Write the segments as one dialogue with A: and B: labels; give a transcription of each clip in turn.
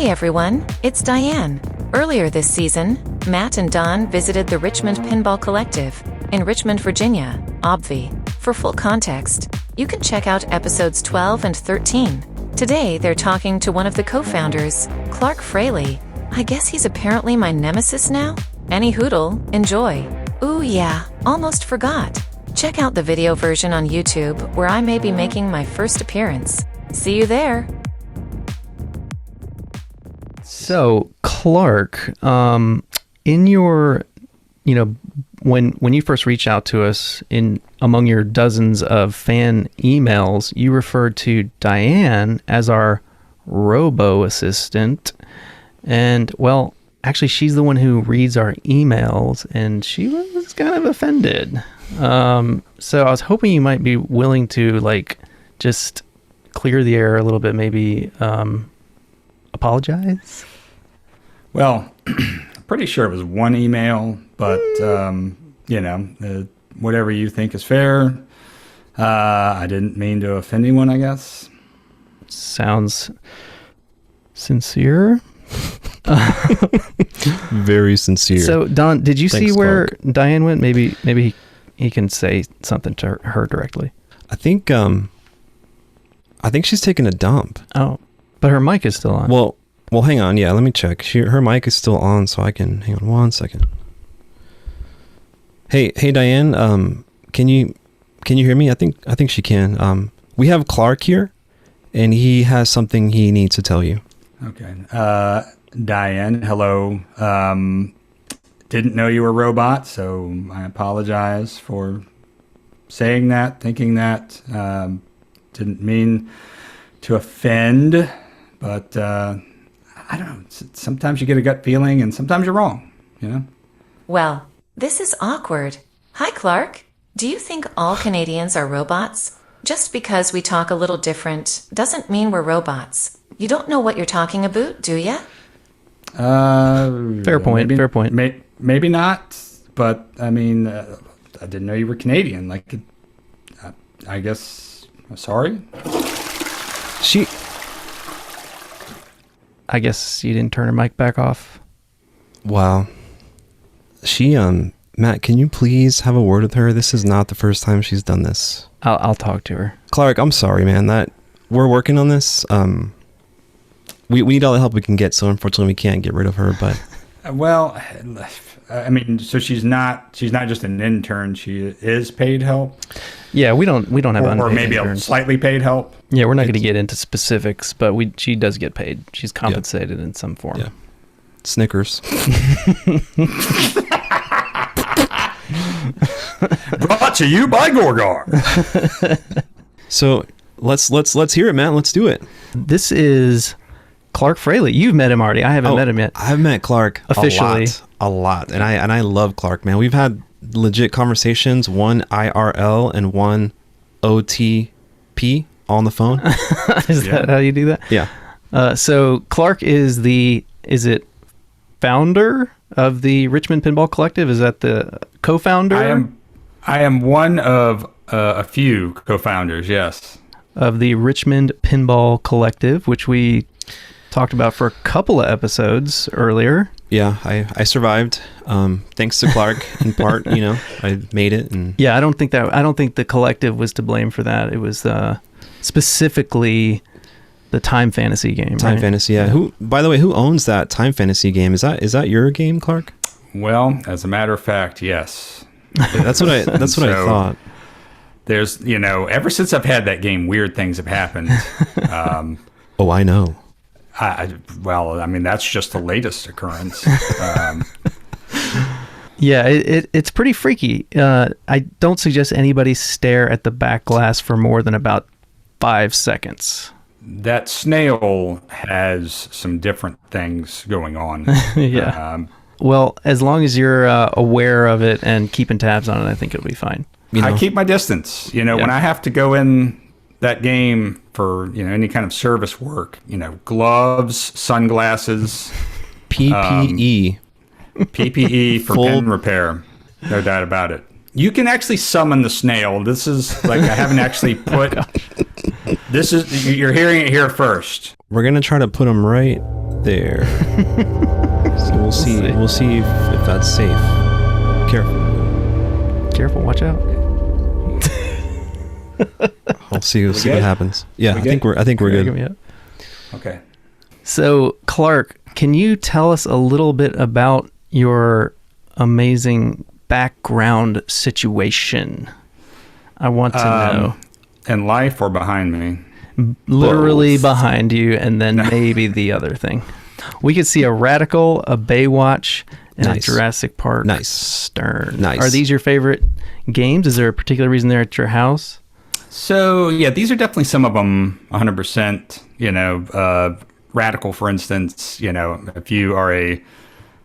A: Hey everyone, it's Diane. Earlier this season, Matt and Don visited the Richmond Pinball Collective in Richmond, Virginia, obvi. For full context, you can check out episodes 12 and 13. Today, they're talking to one of the co-founders, Clark Fraley. I guess he's apparently my nemesis now? Any hoodle, enjoy. Ooh yeah, almost forgot. Check out the video version on YouTube where I may be making my first appearance. See you there.
B: So, Clark, in your, when you first reached out to us among your dozens of fan emails, you referred to Diane as our robo assistant. And, well, actually, she's the one who reads our emails, and she was kind of offended. So I was hoping you might be willing to, just clear the air a little bit, maybe apologize?
C: Well, I'm pretty sure it was one email, but, whatever you think is fair. I didn't mean to offend anyone, I guess.
B: Sounds sincere.
D: Very sincere.
B: So, Don, did you see where
D: Clark.
B: Diane went? Maybe he can say something to her directly.
D: I think she's taking a dump.
B: Oh, but her mic is still on.
D: Well, hang on. Yeah, let me check. Her mic is still on, so I can hang on 1 second. Hey, Diane. Can you hear me? I think she can. We have Clark here, and he has something he needs to tell you.
C: Okay. Diane, hello. Didn't know you were a robot, so I apologize for saying that, thinking that. Didn't mean to offend, but I don't know. Sometimes you get a gut feeling, and sometimes you're wrong,
A: Well, this is awkward. Hi, Clark. Do you think all Canadians are robots? Just because we talk a little different doesn't mean we're robots. You don't know what you're talking about, do ya?
B: Fair point. Fair point.
C: Maybe not, but I mean, I didn't know you were Canadian. I guess. Sorry.
B: I guess you didn't turn her mic back off.
D: Wow. Matt, can you please have a word with her? This is not the first time she's done this.
B: I'll talk to her.
D: Clark, I'm sorry, man. That we're working on this. We need all the help we can get, so unfortunately we can't get rid of her. But
C: well, I mean, so she's not just an intern. She is paid help.
B: Yeah, we don't have unpaid
C: or maybe
B: interns.
C: a slightly paid help.
B: Yeah, we're not going to get into specifics, but she does get paid. She's compensated in some form.
D: Yeah. Snickers.
C: Brought to you by Gorgar.
D: So let's hear it, Matt. Let's do it.
B: This is Clark Fraley. You've met him already. I haven't met him yet.
D: I've met Clark
B: officially
D: a lot, and I love Clark, man. We've had legit conversations, one IRL and one OTP on the phone.
B: Is that how you do that?
D: Yeah.
B: So Clark is founder of the Richmond Pinball Collective? Is that the co-founder?
C: I am one of a few co-founders, yes.
B: Of the Richmond Pinball Collective, which we talked about for a couple of episodes earlier.
D: Yeah, I survived. Thanks to Clark, in part. I made it. And
B: yeah, I don't think the collective was to blame for that. It was specifically the Time Fantasy game.
D: Time
B: right?
D: Fantasy, yeah. By the way, who owns that Time Fantasy game? Is that your game, Clark?
C: Well, as a matter of fact, yes.
D: That's what I thought.
C: There's, ever since I've had that game, weird things have happened.
D: Oh, I know.
C: That's just the latest occurrence.
B: Yeah, it's pretty freaky. I don't suggest anybody stare at the back glass for more than about 5 seconds.
C: That snail has some different things going on.
B: Yeah. Well, as long as you're aware of it and keeping tabs on it, I think it'll be fine.
C: I keep my distance. When I have to go in that game for any kind of service work, gloves, sunglasses,
D: PPE,
C: PPE for pin repair. No doubt about it. You can actually summon the snail. This is I haven't actually put. This is you're hearing it here first.
D: We're gonna try to put him right there. So we'll see. We'll see if that's safe.
B: Careful, watch out.
D: We'll see what happens. Yeah, I think we're good.
B: Yeah.
C: Okay.
B: So, Clark, can you tell us a little bit about your amazing background situation? I want to know.
C: In life or behind me?
B: Literally
C: Both.
B: behind you, and then maybe the other thing. We could see a Radical, a Baywatch, and a Jurassic Park Stern.
D: Nice.
B: Are these your favorite games? Is there a particular reason they're at your house?
C: So, yeah, these are definitely some of them 100%. Radical, for instance, if you are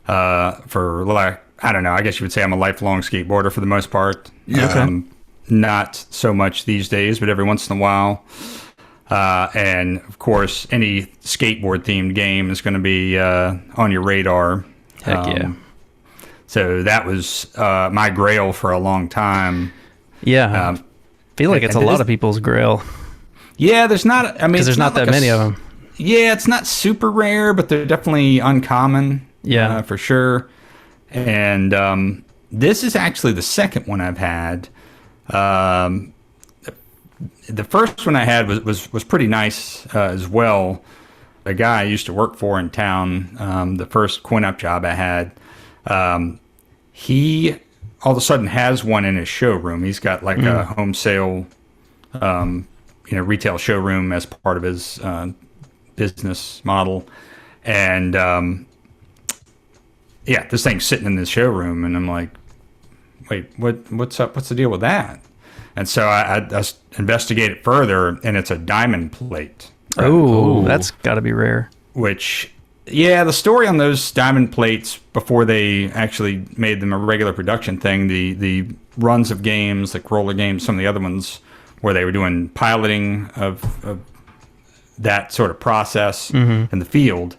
C: I don't know, I guess you would say I'm a lifelong skateboarder for the most part.
B: Okay.
C: Not so much these days, but every once in a while. And, of course, any skateboard-themed game is going to be on your radar.
B: Heck yeah.
C: So that was my grail for a long time.
B: Yeah. I feel like it's a lot of people's grail.
C: Yeah, there's not... I mean,
B: because there's not that many of them.
C: Yeah, it's not super rare, but they're definitely uncommon.
B: Yeah.
C: For sure. And this is actually the second one I've had. The first one I had was pretty nice as well. The guy I used to work for in town, the first coin-up job I had, he all of a sudden has one in his showroom. He's got like a home sale, retail showroom as part of his business model. And this thing's sitting in the showroom, and I'm like, wait, what's up? What's the deal with that? And so I investigated further, and it's a diamond plate.
B: Oh, that's got to be rare.
C: Which, yeah, the story on those diamond plates before they actually made them a regular production thing, the runs of games, like roller games, some of the other ones where they were doing piloting of that sort of process in the field.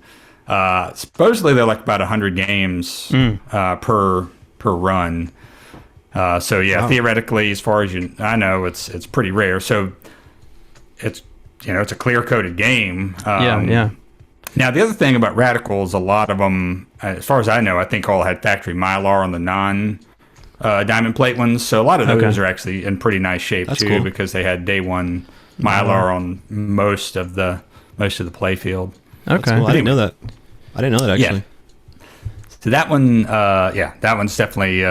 C: Supposedly they're like about 100 games per run. So yeah, wow. Theoretically, as far as I know, it's pretty rare. So it's it's a clear coated game.
B: Yeah.
C: Now the other thing about Radicals, a lot of them, as far as I know, I think all had factory Mylar on the non diamond plate ones. So a lot of those are actually in pretty nice shape. That's too, cool. Because they had day one Mylar on most of the play field.
D: Okay, cool. I didn't know that. Actually.
C: Yeah. So that one, that one's definitely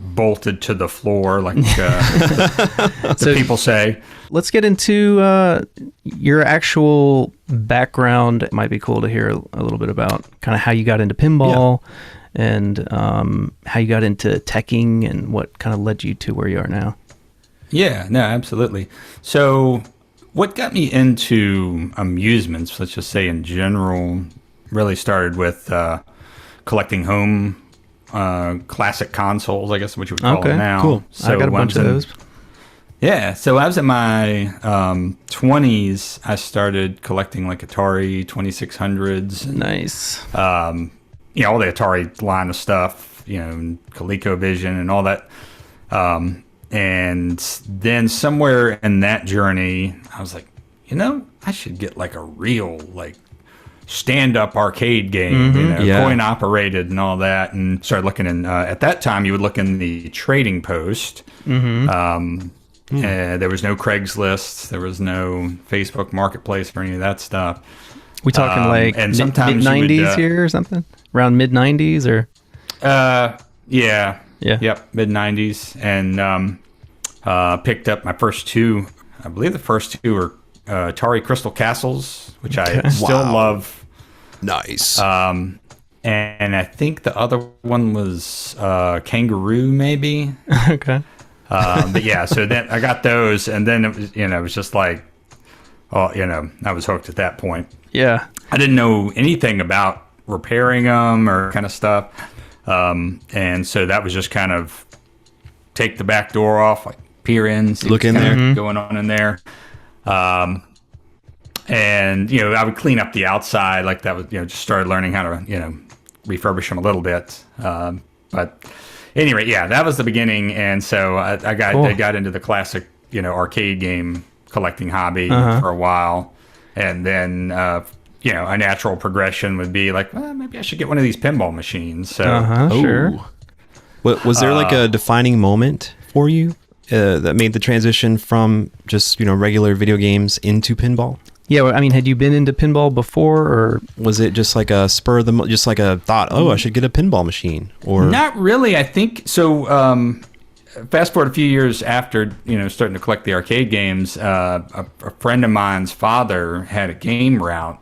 C: bolted to the floor, like the people say.
B: Let's get into your actual background. It might be cool to hear a little bit about kind of how you got into pinball and how you got into teching and what kind of led you to where you are now.
C: Yeah, no, absolutely. So what got me into amusements, let's just say in general, really started with collecting home classic consoles, I guess what you would call it now.
B: Cool.
C: So
B: I got a bunch of those.
C: Yeah, so I was in my 20s. I started collecting like Atari 2600s.
B: Nice.
C: All the Atari line of stuff, ColecoVision and all that. And then somewhere in that journey, I was like, I should get like a real stand-up arcade game, coin operated and all that, and started looking in. At that time, you would look in the Trading Post. There was no Craigslist, there was no Facebook Marketplace for any of that stuff.
B: We talking
C: and sometimes
B: mid-90s here or something? Around mid-90s or?
C: Yeah. Yep, mid-90s, and picked up my first two. I believe the first two were Atari Crystal Castles, which I still love.
D: Nice.
C: And I think the other one was Kangaroo, maybe.
B: Okay.
C: But yeah, so then I got those, and then it was, it was just like, I was hooked at that point.
B: Yeah.
C: I didn't know anything about repairing them or kind of stuff. And so that was just kind of take the back door off, like peer in, see
D: look in there,
C: going on in there. And I would clean up the outside, like that was, just started learning how to, refurbish them a little bit. But anyway, yeah, that was the beginning. And so I got into the classic, arcade game collecting hobby for a while. And then, a natural progression would be like, well, maybe I should get one of these pinball machines. So,
B: Sure.
D: Was there like a defining moment for you that made the transition from just regular video games into pinball?
B: Yeah, well, I mean, had you been into pinball before, or
D: was it just like a spur of the just like a thought? Oh, I should get a pinball machine, or
C: not really. I think so. Fast forward a few years after starting to collect the arcade games, a friend of mine's father had a game route,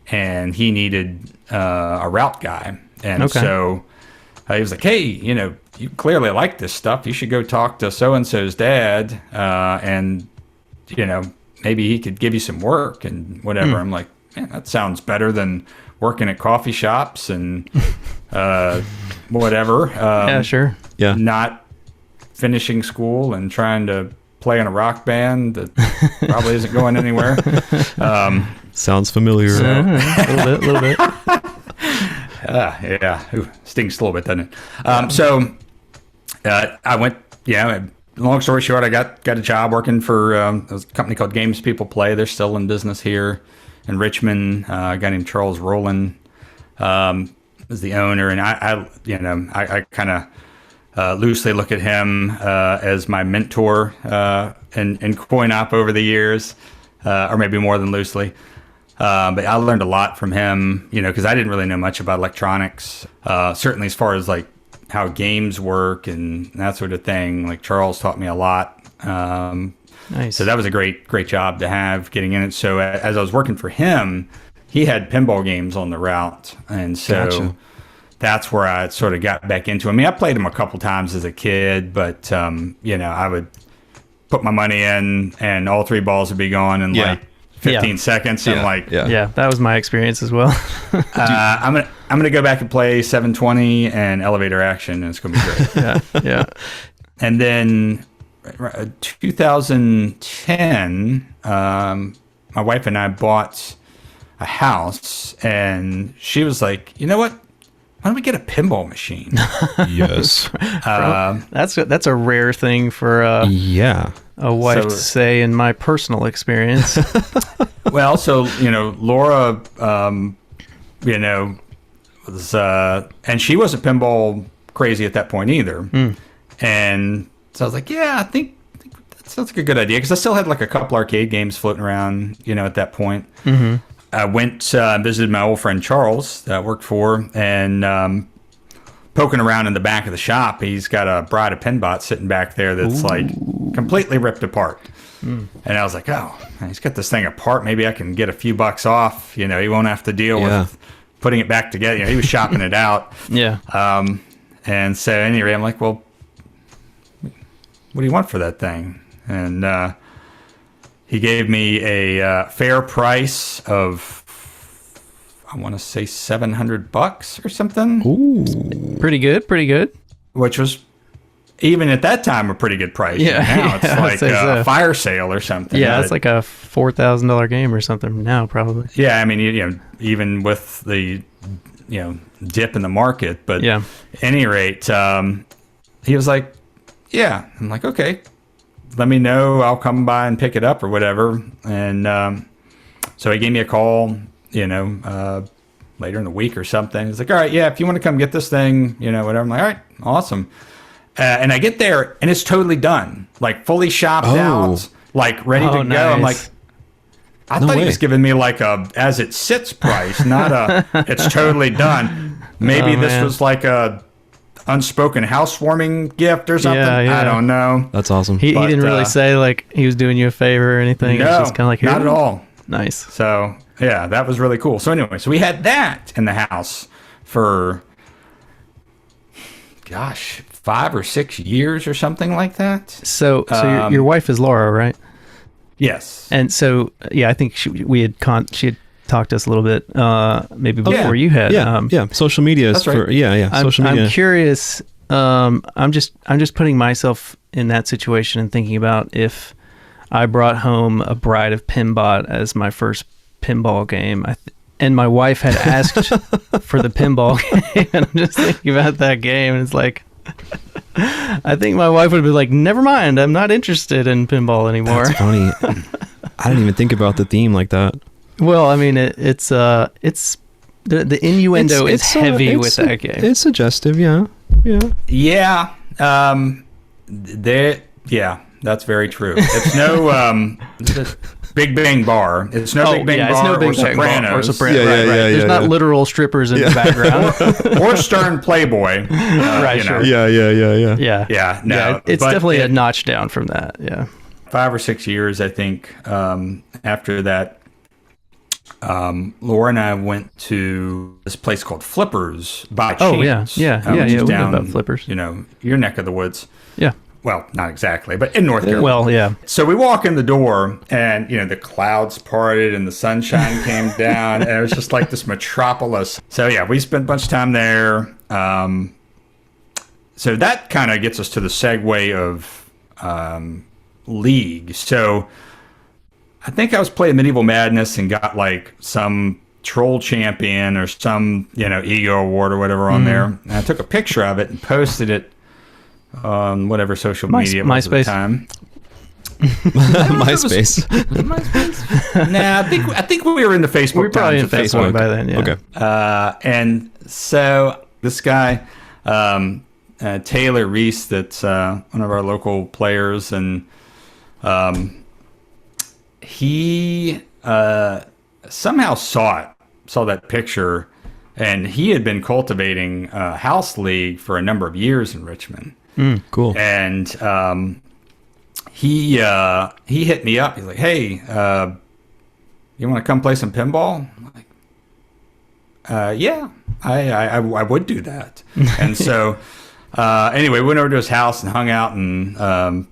C: and he needed a route guy, and so he was like, "Hey, you clearly like this stuff. You should go talk to so and so's dad, and maybe he could give you some work and whatever." I'm like, man, that sounds better than working at coffee shops and whatever.
B: yeah, sure.
D: Yeah.
C: Not finishing school and trying to play in a rock band that probably isn't going anywhere.
D: Sounds familiar.
B: A little bit.
C: Yeah. Ooh, stings a little bit, doesn't it? So I went, long story short, I got a job working for a company called Games People Play. They're still in business here in Richmond. A guy named Charles Rowland is the owner, and I kind of loosely look at him as my mentor in coin op over the years, or maybe more than loosely. But I learned a lot from him, because I didn't really know much about electronics, certainly as far as like how games work and that sort of thing. Like Charles taught me a lot.
B: Nice.
C: So that was a great job to have getting in it. So as I was working for him, he had pinball games on the route. And so
D: Gotcha.
C: That's where I sort of got back into it. I mean, I played them a couple times as a kid, but, I would put my money in and all three balls would be gone in like 15 seconds.
D: Yeah.
C: I'm like,
B: Yeah, that was my experience as well.
C: I'm gonna go back and play 720 and elevator action, and it's gonna be great.
B: yeah.
C: And then 2010, my wife and I bought a house, and she was like, "You know what? Why don't we get a pinball machine?"
D: Yes.
B: That's a rare thing for a wife to say in my personal experience.
C: Well, so Laura, was and she wasn't pinball crazy at that point either, and so I was like, yeah, I think that sounds like a good idea, because I still had like a couple arcade games floating around, at that point. Mm-hmm. I went visited my old friend Charles that I worked for, and poking around in the back of the shop, he's got a Bride of Pinbot sitting back there that's like completely ripped apart. And I was like, oh, he's got this thing apart. Maybe I can get a few bucks off. He won't have to deal with putting it back together. He was shopping it out.
B: Yeah.
C: And so anyway, I'm like, well, what do you want for that thing? And he gave me a fair price of, I want to say $700 or something.
B: Ooh, pretty good.
C: Which was, even at that time, a pretty good price.
B: Yeah,
C: now it's like a fire sale or something.
B: Yeah, it's like a $4,000 game or something now, probably.
C: Yeah, I mean, even with the dip in the market, but at any rate, he was like, yeah. I'm like, okay, let me know. I'll come by and pick it up or whatever. And so he gave me a call, later in the week or something. He's like, all right, yeah, if you want to come get this thing, whatever. I'm like, all right, awesome. And I get there and it's totally done, like fully shopped out, like ready to go. I'm like, I thought he was giving me like a as it sits price, not a it's totally done. Maybe this was like a unspoken housewarming gift or something.
B: Yeah.
C: I don't know.
D: That's awesome.
B: He didn't really say like he was doing you a favor or anything.
C: No,
B: it was just kind of like,
C: not at all.
B: Nice.
C: So yeah, that was really cool. So anyway, so we had that in the house for, 5 or 6 years or something like that.
B: So your wife is Laura, right?
C: Yes.
B: And so, I think she had talked to us a little bit, maybe before you had.
D: Social media is
C: That's right.
D: Social media.
B: I'm curious. I'm just putting myself in that situation and thinking about if I brought home a Bride of Pinbot as my first pinball game, and my wife had asked for the pinball game, and I'm just thinking about that game, and it's like, I think my wife would be like, never mind, I'm not interested in pinball anymore.
D: That's funny. I didn't even think about the theme like that.
B: Well, I mean, it's the innuendo is heavy with that game.
D: It's suggestive, yeah.
C: Yeah. That's very true. It's no Big Bang Bar. It's no Big Bang Bar.
B: It's no Big Bang Bar or Sopranos. Right. There's not literal strippers in the background.
C: or Stern Playboy.
B: Right, sure.
D: Yeah.
C: Yeah, no.
B: Yeah, it's definitely a notch down from that, yeah.
C: 5 or 6 years, I think, after that, Laura and I went to this place called Flippers by chance.
B: Yeah, we know about Flippers.
C: Your neck of the woods.
B: Yeah.
C: Well, not exactly, but in North Carolina.
B: Well, yeah.
C: So we walk in the door, and the clouds parted, and the sunshine came down, and it was just like this metropolis. So yeah, we spent a bunch of time there. So that kind of gets us to the segue of League. So I think I was playing Medieval Madness and got like some troll champion or some ego award or whatever on there. And I took a picture of it and posted it on whatever social media it was
B: MySpace.
C: at the time.
D: MySpace.
C: Nah, I think we were in the Facebook.
B: We were probably in
C: times
B: Facebook by then. Yeah.
D: Okay.
C: And so this guy, Taylor Reese, that's one of our local players, and he somehow saw that picture, and he had been cultivating House League for a number of years in Richmond.
D: Cool.
C: And he hit me up. He's like, "Hey, you want to come play some pinball?" I'm like, "Yeah, I would do that." And so anyway, we went over to his house and hung out and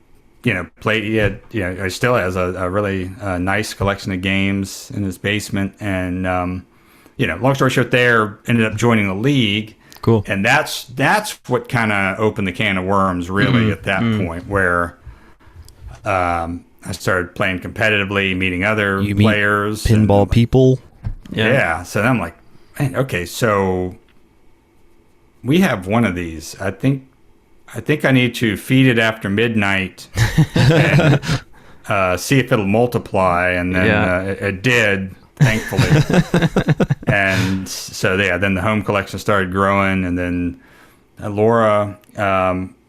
C: played. He had he still has a really nice collection of games in his basement. And long story short, ended up joining the league.
D: Cool.
C: And that's what kind of opened the can of worms, really, at that point, where I started playing competitively, meeting other players,
D: pinball people.
C: Yeah. So then I'm like, man, okay, so we have one of these. I think I need to feed it after midnight and see if it'll multiply. And then it did, thankfully. And so then the home collection started growing, and then Laura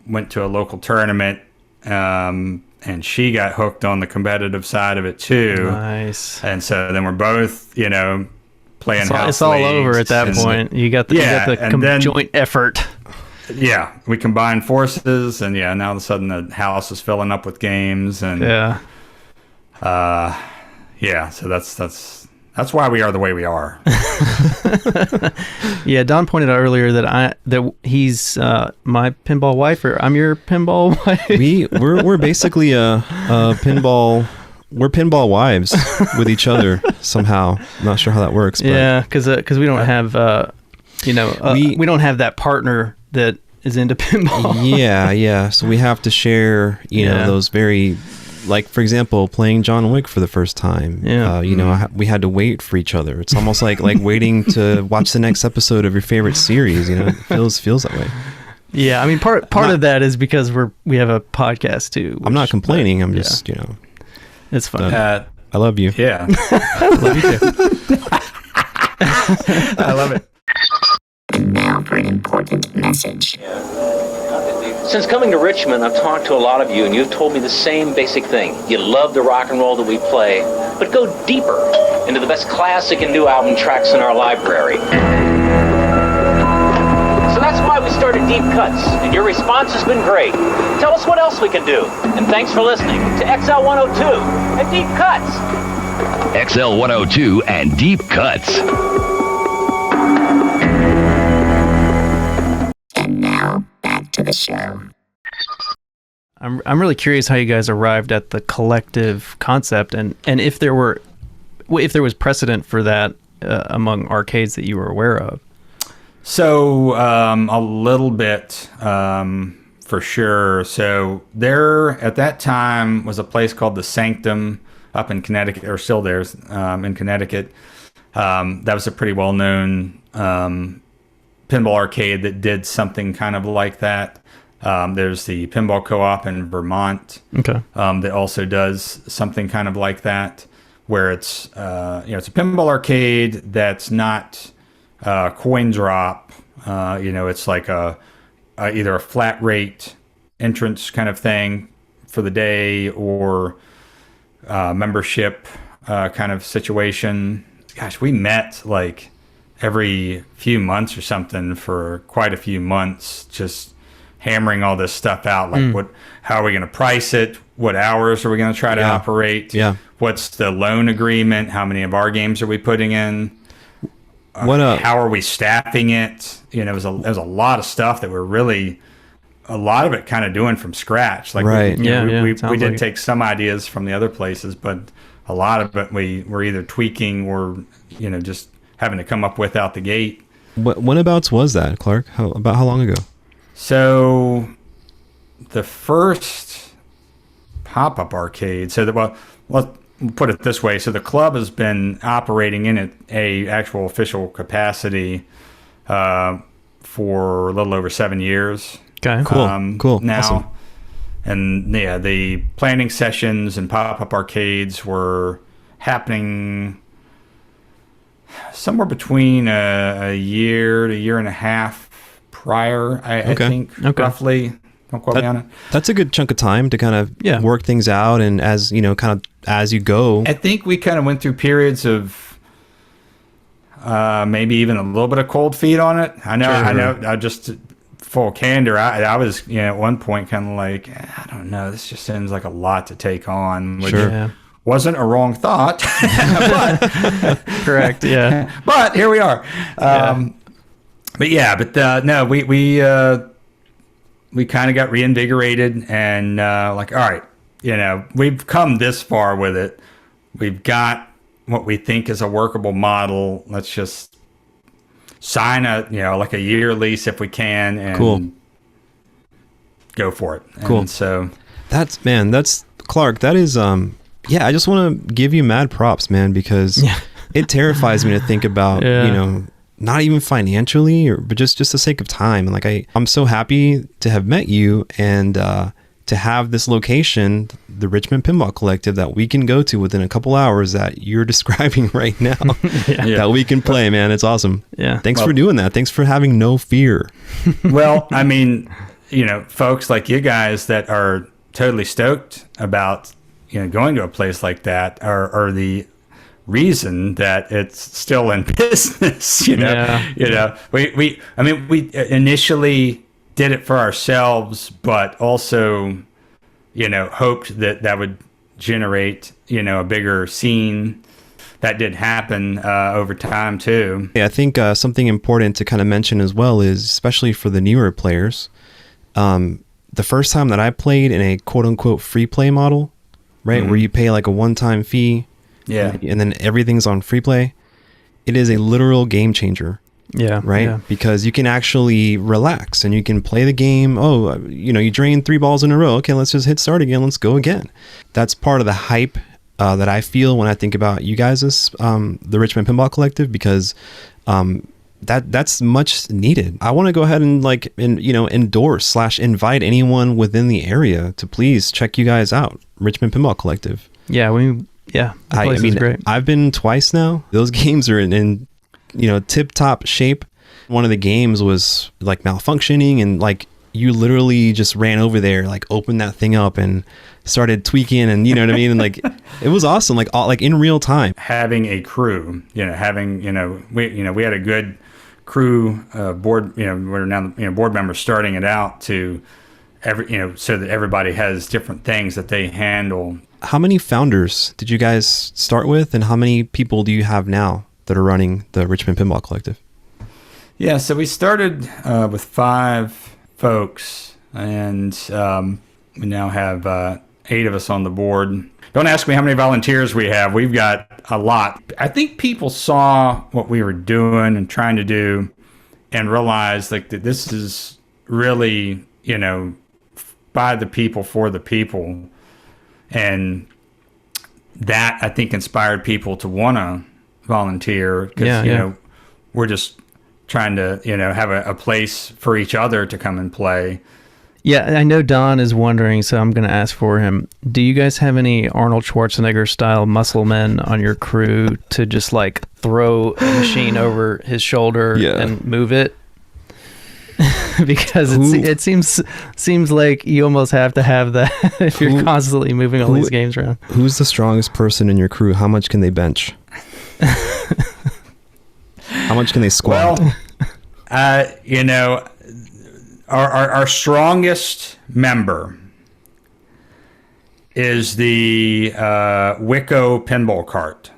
C: went to a local tournament, and she got hooked on the competitive side of it too.
B: Nice.
C: And so then we're both playing house
B: it's all
C: leagues.
B: over at that point. You got the joint effort.
C: Yeah, we combined forces, and now all of a sudden the house is filling up with games, and so that's why we are the way we are.
B: Yeah, Don pointed out earlier that he's my pinball wife, or I'm your pinball wife.
D: We're basically a pinball. We're pinball wives with each other somehow. I'm not sure how that works. But
B: yeah, because we don't have we don't have that partner that is into pinball.
D: Yeah. So we have to share, those very, like, for example, playing John Wick for the first time. Yeah. We had to wait for each other. It's almost like waiting to watch the next episode of your favorite series. It feels that way.
B: Yeah, I mean, part of that is because we have a podcast too.
D: I'm not complaining. I'm just,
B: it's fun.
D: I love you.
C: Yeah.
B: I love you too.
C: I love it.
E: And now for an important message.
F: Since coming to Richmond, I've talked to a lot of you, and you've told me the same basic thing. You love the rock and roll that we play, but go deeper into the best classic and new album tracks in our library. So that's why we started Deep Cuts, and your response has been great. Tell us what else we can do. And thanks for listening to XL 102 and Deep Cuts.
G: XL 102 and Deep Cuts.
E: And now, back to the show.
B: I'm really curious how you guys arrived at the collective concept, and if there was precedent for that among arcades that you were aware of.
C: So a little bit for sure. So there at that time was a place called the Sanctum up in Connecticut, or still there in Connecticut. That was a pretty well-known pinball arcade that did something kind of like that. There's the Pinball Co-op in Vermont,
B: Okay.
C: that also does something kind of like that, where it's it's a pinball arcade that's not coin drop. It's like either a flat rate entrance kind of thing for the day or membership kind of situation. Gosh, we met like every few months or something for quite a few months, just hammering all this stuff out. Like how are we going to price it? What hours are we going to try to operate?
D: Yeah.
C: What's the loan agreement? How many of our games are we putting in? How are we staffing it? It was a lot of stuff that we're really, a lot of it kind of doing from scratch. Like
D: right.
C: We did take some ideas from the other places, but a lot of it we were either tweaking or, just having to come up with out the gate.
D: Whenabouts was that, Clark? About how long ago?
C: So the first pop-up arcade, let's put it this way. So the club has been operating in a actual official capacity for a little over 7 years.
B: Okay,
D: cool.
C: Now,
D: awesome.
C: And the planning sessions and pop-up arcades were happening somewhere between a year to year and a half prior, I think, roughly. Don't quote me on it.
D: That's a good chunk of time to kind of work things out, and as as you go.
C: I think we kind of went through periods of maybe even a little bit of cold feet on it. I know. Just full candor, I was at one point kind of like, I don't know, this just seems like a lot to take on, which wasn't a wrong thought. But,
B: correct. Yeah.
C: But here we are. No, we kind of got reinvigorated and like, all right, we've come this far with it. We've got what we think is a workable model. Let's just sign like a year lease if we can and go for it.
D: Cool.
C: And so
D: that's Clark. That is, I just want to give you mad props, man, because it terrifies me to think about, not even financially, but just the sake of time. And like, I'm so happy to have met you and to have this location, the Richmond Pinball Collective, that we can go to within a couple hours that you're describing right now, that we can play, man. It's awesome.
B: Yeah.
D: Thanks for doing that. Thanks for having no fear.
C: Well, I mean, folks like you guys that are totally stoked about, going to a place like that are the reason that it's still in business. We initially did it for ourselves, but also, hoped that would generate, a bigger scene. That did happen over time too.
D: Yeah, I think something important to kind of mention as well is, especially for the newer players, the first time that I played in a quote unquote free play model, right, where you pay like a one-time fee, and then everything's on free play, it is a literal game changer.
B: Yeah.
D: Right. Yeah. Because you can actually relax and you can play the game. Oh, you drain 3 balls in a row. Okay, let's just hit start again. Let's go again. That's part of the hype that I feel when I think about you guys as the Richmond Pinball Collective, because that's much needed. I want to go ahead and endorse / invite anyone within the area to please check you guys out. Richmond Pinball Collective.
B: Yeah. The place is great.
D: I've been twice now. Those games are in tip-top shape. One of the games was like malfunctioning, and like you literally just ran over there, like opened that thing up and started tweaking, and you know what I mean? And like it was awesome, like in real time.
C: Having a crew, we had a good crew board, we're now board members starting it out to so that everybody has different things that they handle.
D: How many founders did you guys start with, and how many people do you have now that are running the Richmond Pinball Collective?
C: Yeah, so we started with 5 folks, and we now have 8 of us on the board. Don't ask me how many volunteers we have. We've got a lot. I think people saw what we were doing and trying to do and realized like that this is really, by the people, for the people. And that, I think, inspired people to want to volunteer because, we're just trying to, have a place for each other to come and play.
B: Yeah, I know Don is wondering, so I'm going to ask for him. Do you guys have any Arnold Schwarzenegger style muscle men on your crew to just like throw a machine over his shoulder and move it? Because it seems like you almost have to have that if you're constantly moving all these games around.
D: Who's the strongest person in your crew? How much can they bench? How much can they squat?
C: Well, our strongest member is the Wicco pinball cart.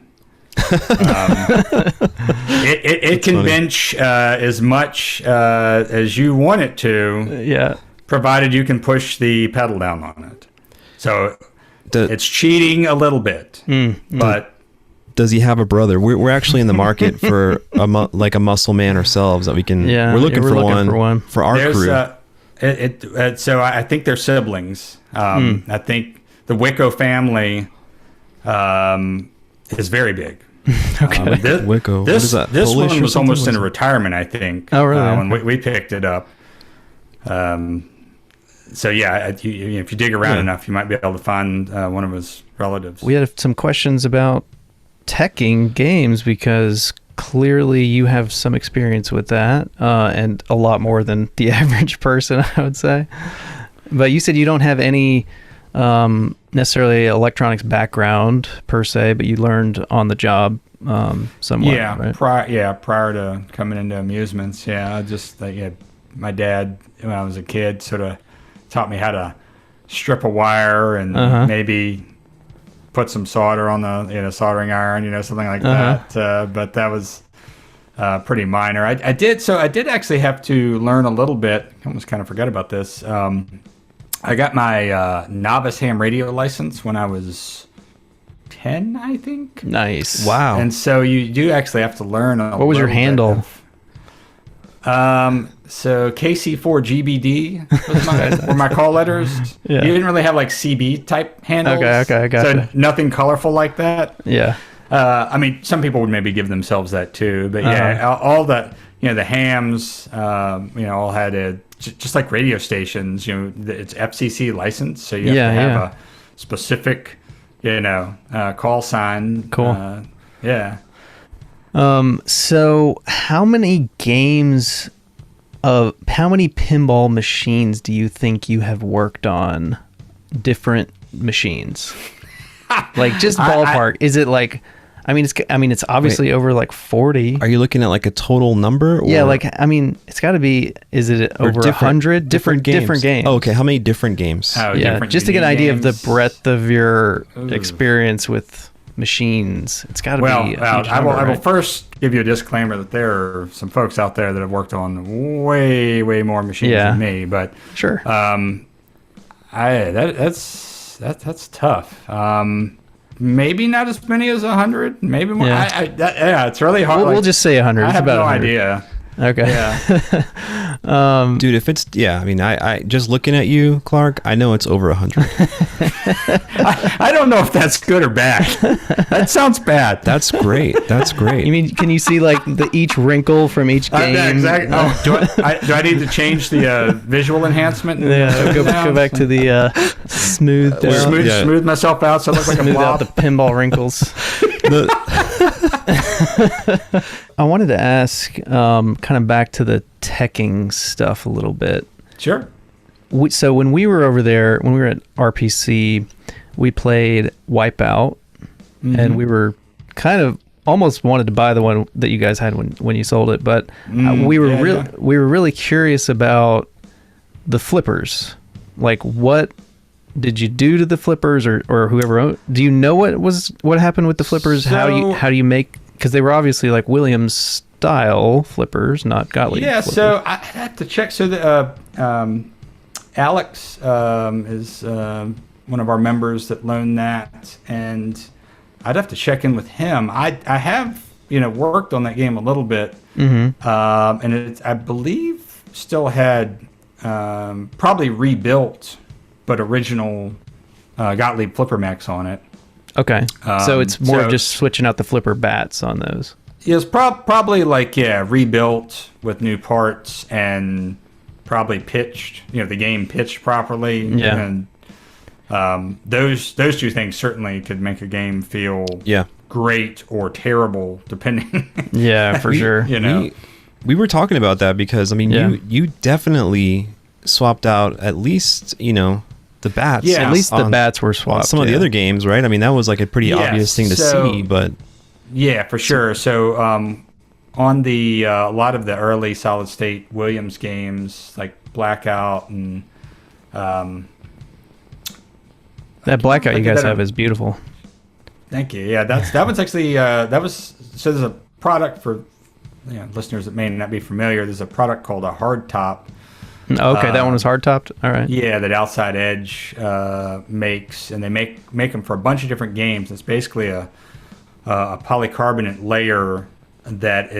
C: It can bench as much as you want it to, provided you can push the pedal down on it. So it's cheating a little bit, but.
D: Does he have a brother? We're actually in the market for a muscle man ourselves that we can.
B: Yeah,
D: we're looking for one for our crew.
C: So I think they're siblings. I think the Wicco family is very big.
B: Okay.
D: Wicco.
C: This
D: Polish
C: one was almost in a
D: it?
C: retirement, I think.
B: Oh, really?
C: When we picked it up. So yeah, if you dig around enough, you might be able to find one of his relatives.
B: We had some questions about teching games because clearly you have some experience with that, and a lot more than the average person, I would say. But you said you don't have any necessarily electronics background per se, but you learned on the job somewhat.
C: Yeah,
B: right?
C: Prior to coming into amusements, my dad when I was a kid sort of taught me how to strip a wire and maybe put some solder on the soldering iron, something like that. But that was pretty minor. I did actually have to learn a little bit. I almost kind of forgot about this. I got my novice ham radio license when I was 10, I think.
B: Nice.
D: Wow.
C: And so you do actually have to learn a
B: What was your handle?
C: So KC4GBD were my call letters. Yeah. You didn't really have like CB type handles.
B: Okay, I gotcha.
C: So nothing colorful like that.
B: Yeah.
C: I mean, some people would maybe give themselves that too, but all the the hams, all had just like radio stations. It's FCC licensed, so you have to have a specific, call sign.
B: Cool.
C: Yeah.
B: So how many pinball machines do you think you have worked on? Different machines, like just ballpark. Is it like? It's obviously over like 40.
D: Are you looking at like a total number? Or?
B: Yeah, it's got to be. Is it over 100 different games?
D: Oh, okay, how many different games?
C: Oh,
B: yeah, just to get an idea of the breadth of your experience with machines. It's got to be a huge number,
C: I will first give you a disclaimer that there are some folks out there that have worked on way more machines than me, but
B: sure.
C: That's tough. Maybe not as many as 100, maybe more. It's really hard.
B: We'll just say 100.
C: I have
B: about
C: no
B: 100.
C: idea.
B: Okay.
C: Yeah.
D: Dude, if it's I just looking at you, Clark, I know it's over 100.
C: I don't know if that's good or bad. That sounds bad.
D: That's great.
B: You mean, can you see like each wrinkle from each game?
C: Exactly. Do I need to change the visual enhancement?
B: Yeah. Go back to the smooth
C: myself out so I look like a
B: smooth
C: blob.
B: out the pinball wrinkles. I wanted to ask, kind of back to the teching stuff a little bit.
C: Sure.
B: So when we were over there, when we were at RPC, we played Wipeout, and we were kind of almost wanted to buy the one that you guys had when you sold it, but we were really curious about the flippers. Like, what did you do to the flippers, or whoever owned? Do you know what happened with the flippers?
C: So,
B: how do you make? Because they were obviously like Williams style flippers, not Gottlieb.
C: Yeah,
B: flippers.
C: so I have to check. So the Alex is one of our members that loaned that, and I'd have to check in with him. I have worked on that game a little bit, and I believe still had probably rebuilt, but original Gottlieb Flipper Max on it.
B: Okay, so it's more of just switching out the flipper bats on those.
C: It's probably like rebuilt with new parts and probably pitched, the game pitched properly.
B: Yeah.
C: And those two things certainly could make a game feel great or terrible, depending.
B: Yeah, for sure.
D: We were talking about that because, I mean, you definitely swapped out at least, the bats.
B: Yeah, at least the bats were swapped.
D: Some of the other games, right? I mean, that was like a pretty obvious thing to see, but...
C: Yeah, for sure. So on the a lot of the early solid state Williams games, like Blackout and...
B: that Blackout you guys have is beautiful.
C: Thank you. Yeah, that one's actually... so there's a product for listeners that may not be familiar. There's a product called a hard top.
B: Okay, that one was hard topped. All right.
C: Yeah, that Outside Edge makes, and they make them for a bunch of different games. It's basically a polycarbonate layer that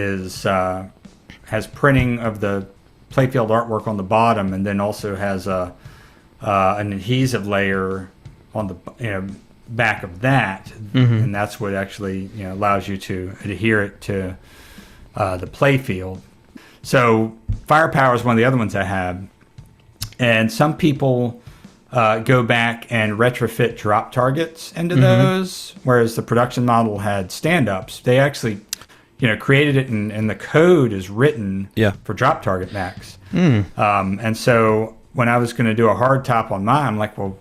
C: has printing of the playfield artwork on the bottom, and then also has an adhesive layer on the back of that, and that's what actually allows you to adhere it to the playfield. So Firepower is one of the other ones I have, and some people go back and retrofit drop targets into those, whereas the production model had stand-ups. They actually, created it, and the code is written for drop target mechs. And so when I was going to do a hard top on mine, I'm like, well,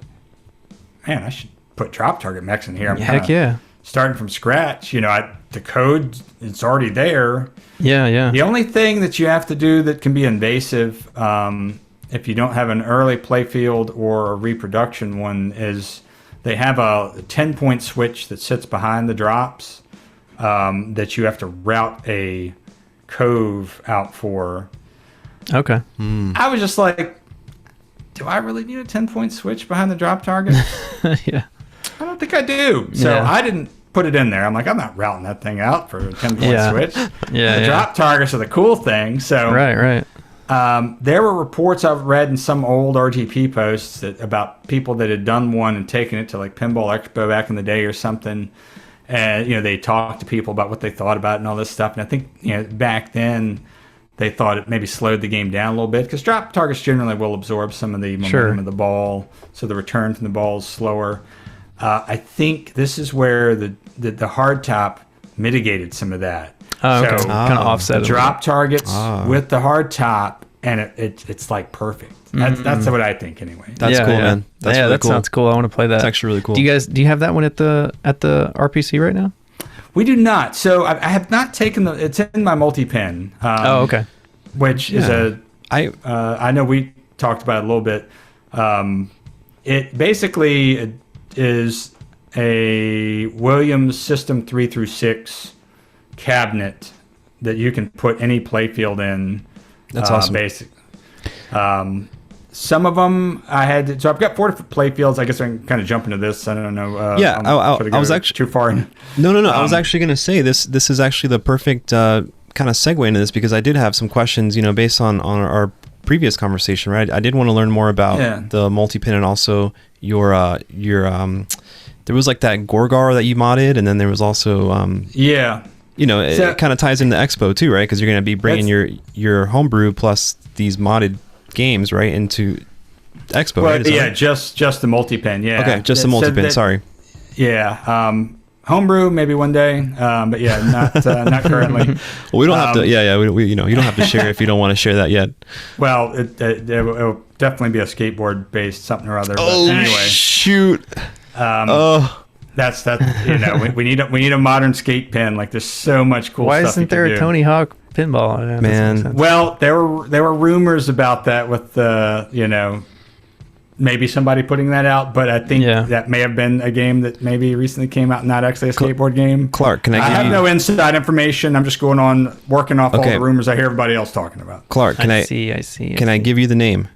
C: man, I should put drop target mechs in here. I'm
B: Heck yeah.
C: starting from scratch. The code, it's already there.
B: Yeah.
C: The only thing that you have to do that can be invasive, if you don't have an early playfield or a reproduction one, is they have a 10-point switch that sits behind the drops that you have to route a cove out for.
B: Okay.
C: I was just like, do I really need a 10-point switch behind the drop target?
B: Yeah.
C: I don't think I do. So I didn't put it in there. I'm like, I'm not routing that thing out for a 10-point switch. The drop targets are the cool thing. So
B: right.
C: There were reports I've read in some old RGP posts about people that had done one and taken it to like Pinball Expo back in the day or something. And, they talked to people about what they thought about it and all this stuff. And I think, back then they thought it maybe slowed the game down a little bit, because drop targets generally will absorb some of the momentum of the ball. So the return from the ball is slower. I think this is where the hard top mitigated some of that.
B: Oh, okay. So kind of offset
C: the drop targets with the hard top, and it's like perfect. That's what I think anyway.
D: That's cool, man. That's really
B: that
D: cool.
B: Sounds cool. I want to play that.
D: It's actually really cool.
B: Do you have that one at the RPC right now?
C: We do not. So I have not taken it's in my multi-pin.
B: Okay.
C: Which is I know we talked about it a little bit. It basically is a Williams System 3 through 6 cabinet that you can put any playfield in.
D: That's awesome.
C: Some of them I had so I've got 4 different playfields. I guess I can kind of jump into this. I don't know.
D: I was actually
C: too far in.
D: No. I was actually going to say this is actually the perfect kind of segue into this, because I did have some questions, based on our previous conversation, right? I did want to learn more about the multi-pin, and also your there was like that Gorgar that you modded, and then there was also it kind of ties into Expo too, right? Because you're going to be bringing your homebrew plus these modded games right into Expo.
C: Well,
D: right?
C: Yeah, just the multi-pin. Yeah.
D: Okay, just the multi-pin. Sorry.
C: Yeah. Homebrew maybe one day, but not currently.
D: Well, we don't have to. We you don't have to share if you don't want to share that yet.
C: Well, it'll definitely be a skateboard based something or other.
D: Oh,
C: but anyway,
D: shoot.
C: That's we need a modern skate pin. Like, there's so much cool.
B: Why
C: stuff
B: isn't there a Tony Hawk pinball?
D: Man,
C: well, there were rumors about that with maybe somebody putting that out, but I think that may have been a game that maybe recently came out, not actually a skateboard game.
D: Clark, can I
C: have no inside information. I'm just working off all the rumors I hear everybody else talking about.
D: Clark, I see. Can I give you the name?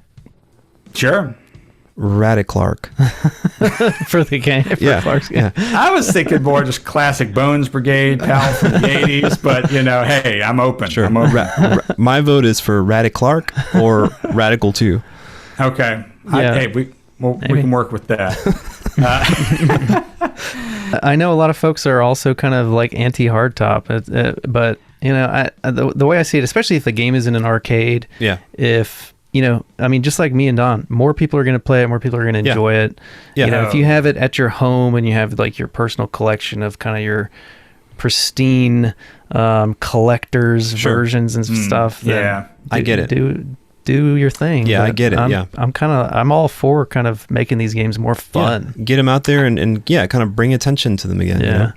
C: Sure.
D: Clark.
B: For the game. Clark's game.
C: I was thinking more just classic Bones Brigade pal from the 80s, but hey, I'm open.
D: Sure.
C: I'm open.
D: My vote is for Clark or Radical 2.
C: Okay. We can work with that.
B: I know a lot of folks are also kind of like anti hardtop, but the way I see it, especially if the game is in an arcade, if I mean, just like me and Don, more people are going to play it, more people are going to enjoy it.
D: Yeah.
B: If you have it at your home and you have like your personal collection of kind of your pristine collectors versions and stuff, then
D: I get it.
B: Do your thing.
D: Yeah, I get it.
B: I'm all for kind of making these games more fun.
D: Get them out there and kind of bring attention to them again.
B: Yeah.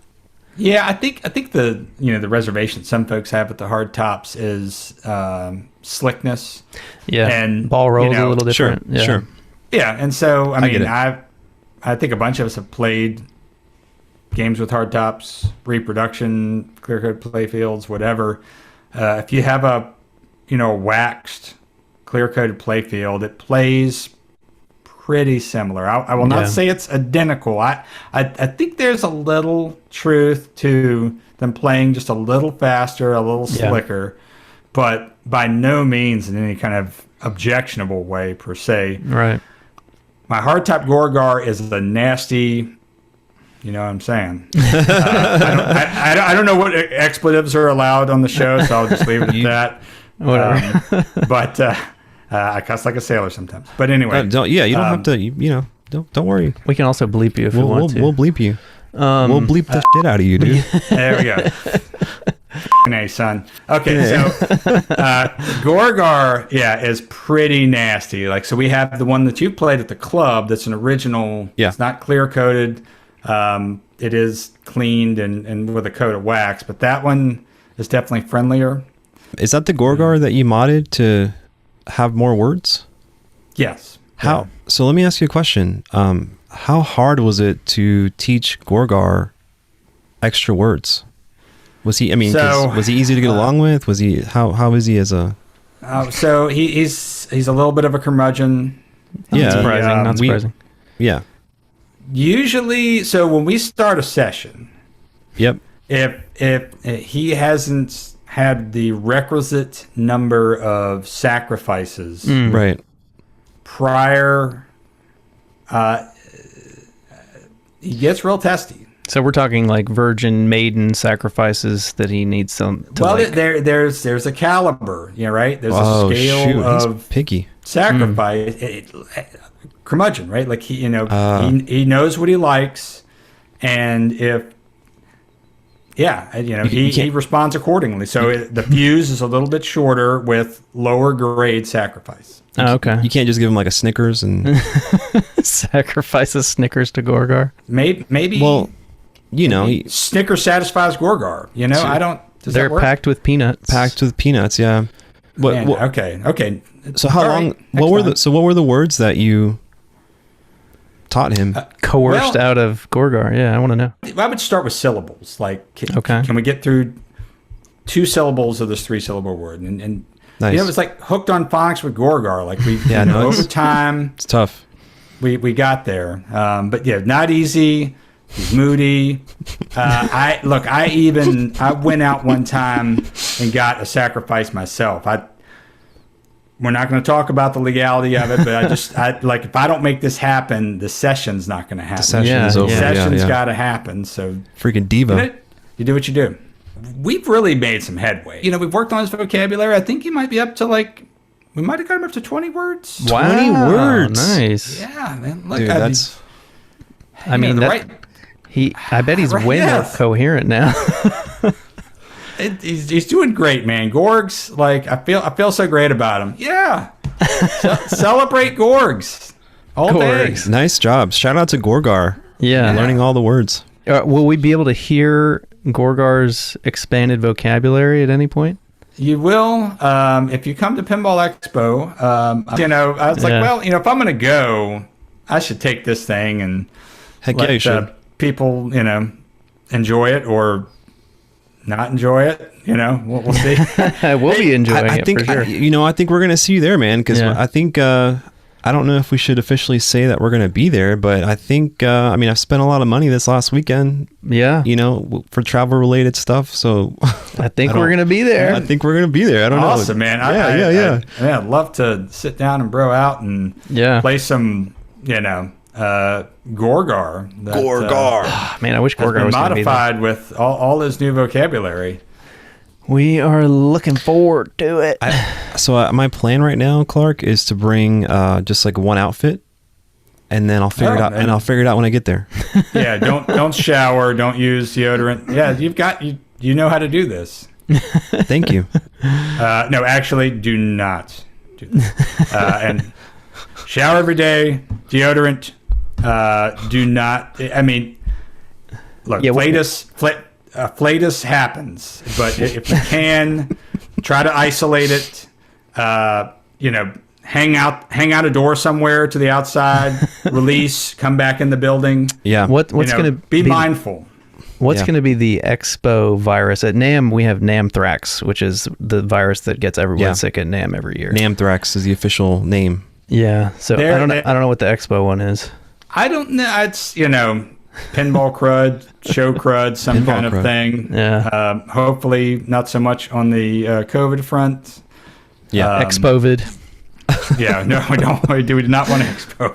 C: Yeah, I think the the reservation some folks have with the hard tops is slickness.
B: Yeah,
C: and
B: ball rolls a little different.
D: Sure.
C: Yeah, and so I mean,
D: get it.
C: I think a bunch of us have played games with hard tops, reproduction, clear coat playfields, whatever. If you have a waxed clear coated playfield, it plays pretty similar. I will not say it's identical. I think there's a little truth to them playing just a little faster, a little slicker, but by no means in any kind of objectionable way per se.
B: Right.
C: My hardtop Gorgar is a nasty. You know what I'm saying? I don't know what expletives are allowed on the show, so I'll just leave it at that.
B: Whatever.
C: But I cuss like a sailor sometimes. But anyway,
D: you don't have to. Don't worry.
B: We can also bleep you if we want to.
D: We'll bleep you. We'll bleep the shit out of you, dude.
C: There we go. Hey, son. Okay, so Gorgar, is pretty nasty. Like, so we have the one that you played at the club. That's an original.
D: Yeah.
C: It's not clear coated. It is cleaned and with a coat of wax, but that one is definitely friendlier.
D: Is that the Gorgar that you modded to have more words?
C: Yes.
D: How? So let me ask you a question. How hard was it to teach Gorgar extra words? Was he? I mean, was he easy to get along with? Was he? How is he as a?
C: So he's a little bit of a curmudgeon.
B: Not surprising.
D: Yeah.
C: Usually, so when we start a session, if he hasn't had the requisite number of sacrifices
D: right
C: prior, he gets real testy.
B: So we're talking like virgin maiden sacrifices that he needs some.
C: There's a caliber, right? There's a scale of
D: picky
C: sacrifice. Curmudgeon, right? Like he knows what he likes, and if he responds accordingly. So the fuse is a little bit shorter with lower grade sacrifice.
B: Oh, okay.
D: You can't just give him like a Snickers and
B: sacrifice a Snickers to Gorgar.
C: Maybe.
D: Well,
C: Snickers satisfies Gorgar. So
B: I don't. They're packed with peanuts.
D: Packed with peanuts. Yeah.
C: Okay.
D: So how long? What were the words that you taught him?
B: Coerced out of Gorgar. Yeah, I want to know.
C: I would start with syllables. Like, can we get through 2 syllables of this 3-syllable word? And
D: nice.
C: It was like hooked on phonics with Gorgar. Like over time,
D: it's tough.
C: We got there, but not easy. He's moody. I went out one time and got a sacrifice myself. We're not going to talk about the legality of it, but if I don't make this happen, the session's not going to happen.
D: The session's over.
C: The session's got to happen. So
D: freaking diva.
C: You do what you do. We've really made some headway. We've worked on his vocabulary. I think he might be up to we might have got him up to 20 words.
B: Wow,
D: 20 words.
B: Nice.
C: Yeah, man. Look,
D: dude, that's.
B: I mean, I bet he's way more coherent now.
C: He's doing great, man. Gorgs, I feel so great about him. Yeah. Celebrate Gorgs. All day.
D: Nice job. Shout out to Gorgar.
B: Yeah.
D: Learning all the words.
B: Will we be able to hear Gorgar's expanded vocabulary at any point?
C: You will. If you come to Pinball Expo, I was if I'm going to go, I should take this thing and
D: you should.
C: People, enjoy it or not enjoy it. We'll see.
B: We'll be enjoying it
D: think,
B: for sure.
D: I think we're going to see you there, man, because I think, I don't know if we should officially say that we're going to be there, but I think, I've spent a lot of money this last weekend.
B: Yeah.
D: For travel related stuff. So
B: I think we're going to be there.
D: I think we're going to be there. I don't know.
C: Awesome, man.
D: Yeah.
C: I'd love to sit down and bro out and play some, Gorgar.
B: Man, I wish Gorgar was
C: modified with all his new vocabulary.
B: We are looking forward to it.
D: So my plan right now, Clark, is to bring just like one outfit, and then I'll figure it out. And I'll figure it out when I get there.
C: Yeah, don't shower, don't use deodorant. Yeah, you know how to do this.
D: Thank you.
C: No, actually, do not do that. And shower every day. Deodorant. Do not. I mean, look, flatus happens, but if you can, try to isolate it. Hang out a door somewhere to the outside. Release. Come back in the building.
D: Yeah.
B: What's going to
C: be mindful?
B: What's going to be the Expo virus? At NAMM, we have Namthrax, which is the virus that gets everyone sick at NAMM every year.
D: Namthrax is the official name.
B: Yeah. So I don't know what the Expo one is.
C: I don't know. It's pinball crud, show crud, some kind of thing.
B: Yeah.
C: Hopefully not so much on the COVID front.
B: Yeah. Expovid.
C: Yeah. No, we don't. We do not want to expo.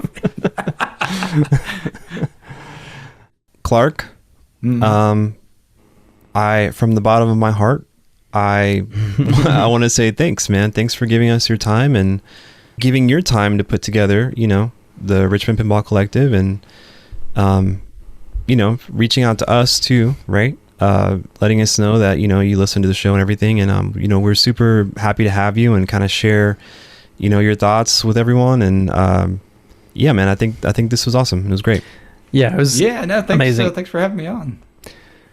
D: Clark. I from the bottom of my heart, I want to say thanks, man. Thanks for giving us your time and giving your time to put together, the Richmond Pinball Collective, and reaching out to us too, right? Letting us know that you listen to the show and everything, and we're super happy to have you and kind of share your thoughts with everyone. And yeah, man, I think this was awesome. It was great.
B: Yeah, it was
C: thanks,
B: amazing.
C: Thanks for having me on.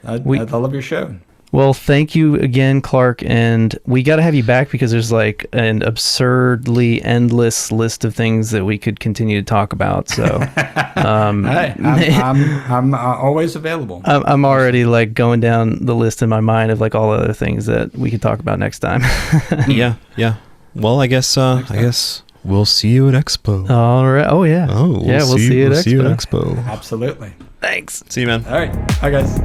C: I love your show.
B: Well, thank you again, Clark, and we got to have you back because there's like an absurdly endless list of things that we could continue to talk about. So,
C: hey, I'm always available.
B: I'm already like going down the list in my mind of like all the other things that we could talk about next time.
D: Yeah. Well, I guess we'll see you at Expo.
B: All right. Oh yeah.
D: Oh, we'll see you at Expo.
C: Absolutely.
B: Thanks.
D: See you, man.
C: All right. Bye, guys.